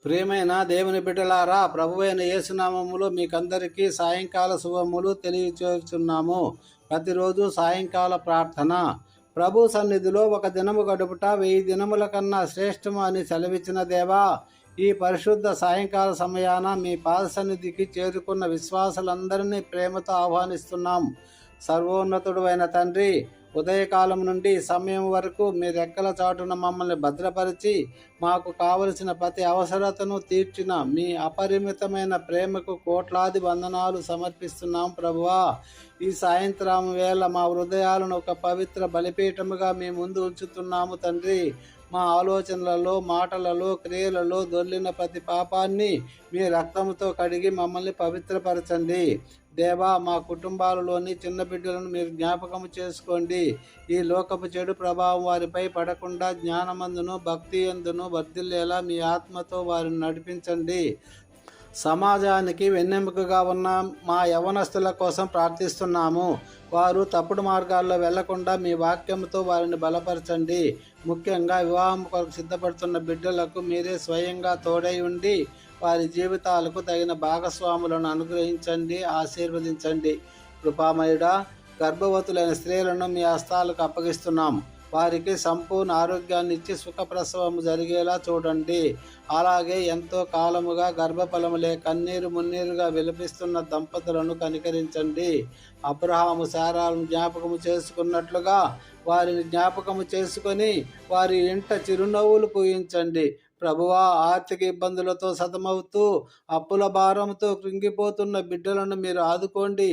ప్రియమైన దేవుని బిడ్డలారా, ప్రభువైన యేసునామములో మీకందరికీ సాయంకాల శుభములు తెలియచేస్తున్నాము. ప్రతిరోజు సాయంకాల ప్రార్థన. ప్రభు సన్నిధిలో ఒక దినము గడుపుట 1000 దినముల కన్నా శ్రేష్టము అని సెలవిచ్చిన దేవా, ఈ పరిశుద్ధ సాయంకాల సమయాన మీ పాద సన్నిధికి చేరుకున్న విశ్వాసులందరినీ ప్రేమతో ఆహ్వానిస్తున్నాం. సర్వోన్నతుడు అయిన తండ్రి, ఉదయకాలం నుండి సమయం వరకు మీ రెక్కల చాటున మమ్మల్ని భద్రపరిచి మాకు కావలసిన ప్రతి అవసరతను తీర్చిన మీ అపరిమితమైన ప్రేమకు కోట్లాది వందనాలు సమర్పిస్తున్నాం ప్రభువా. ఈ సాయంత్రం వేళ మా హృదయాలను ఒక పవిత్ర బలిపీఠముగా మీ ముందు ఉంచుతున్నాము తండ్రి. మా ఆలోచనలలో, మాటలలో, క్రియలలో దొర్లిన ప్రతి పాపాన్ని మీ రక్తంతో కడిగి మమ్మల్ని పవిత్రపరచండి. దేవా, మా కుటుంబాలలోని చిన్న బిడ్డలను మీరు జ్ఞాపకం చేసుకోండి. ఈ లోకపు చెడు ప్రభావం వారిపై పడకుండా జ్ఞానమందును భక్తి యందును వర్ధిల్లేలా మీ ఆత్మతో వారిని నడిపించండి. సమాజానికి వెన్నెముకగా ఉన్న మా యవ్వనస్తుల కోసం ప్రార్థిస్తున్నాము. వారు తప్పుడు మార్గాల్లో వెళ్లకుండా మీ వాక్యంతో వారిని బలపరచండి. ముఖ్యంగా వివాహం కొరకు సిద్ధపడుతున్న బిడ్డలకు మీరే స్వయంగా తోడై ఉండి వారి జీవితాలకు తగిన భాగస్వాములను అనుగ్రహించండి, ఆశీర్వదించండి. కృపామయుడా, గర్భవతులైన స్త్రీలను మీ హస్తాలకు అప్పగిస్తున్నాము. వారికి సంపూర్ణ ఆరోగ్యాన్ని ఇచ్చి సుఖప్రసవము జరిగేలా చూడండి. అలాగే ఎంతో కాలముగా గర్భఫలములే కన్నీరు మున్నీరుగా విలపిస్తున్న దంపతులను కనికరించండి. అబ్రహాము శారాలను జ్ఞాపకము చేసుకున్నట్లుగా వారిని జ్ఞాపకము చేసుకొని వారి ఇంట చిరునవ్వులు పూయించండి. ప్రభువా, ఆర్థిక ఇబ్బందులతో సతమవుతూ అప్పుల భారంతో కృంగిపోతున్న బిడ్డలను మీరు ఆదుకోండి.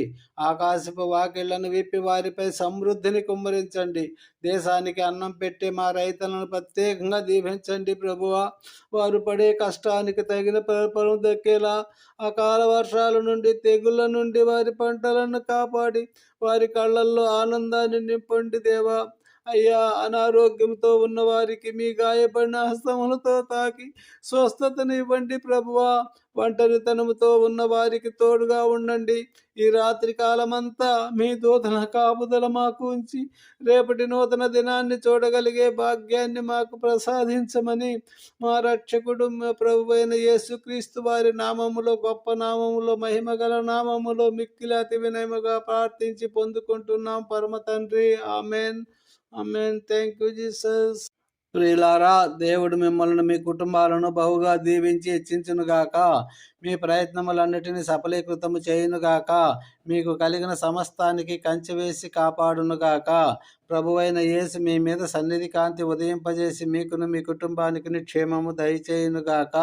ఆకాశపు వాకిళ్లను విప్పి వారిపై సమృద్ధిని కుమ్మరించండి. దేశానికి అన్నం పెట్టే మా రైతులను ప్రత్యేకంగా దీవించండి ప్రభువా. వారు పడే కష్టానికి తగిన ప్రతిఫలం దక్కేలా అకాల వర్షాల నుండి, తెగుళ్ళ నుండి వారి పంటలను కాపాడి వారి కళ్ళల్లో ఆనందాన్ని నింపండి దేవా. అయ్యా, అనారోగ్యంతో ఉన్న వారికి మీ గాయపడిన హస్తములతో తాకి స్వస్థతను ఇవ్వండి ప్రభువా. ఒంటరితనముతో ఉన్న వారికి తోడుగా ఉండండి. ఈ రాత్రి కాలమంతా మీ దూతల కాపుదల మాకు ఉంచి రేపటి నూతన దినాన్ని చూడగలిగే భాగ్యాన్ని మాకు ప్రసాదించమని మా రక్షకుడు ప్రభువైన యేసుక్రీస్తు వారి నామములో, గొప్ప నామములో, మహిమగల నామములో మిక్కిలి అతి వినయముగా ప్రార్థించి పొందుకుంటున్నాం పరమ తండ్రి. Amen. Amen. Thank you Jesus. ప్రియులారా, దేవుడు మిమ్మల్ని, మీ కుటుంబాలను బహుగా దీవించి హెచ్చించునుగాక. మీ ప్రయత్నములన్నిటినీ సఫలీకృతము చేయునుగాక. మీకు కలిగిన సమస్తానికి కంచె వేసి కాపాడునుగాక. ప్రభువైన యేసు మీ మీద సన్నిధి కాంతి ఉదయింపజేసి మీకును మీ కుటుంబానికి క్షేమము దయచేయునుగాక.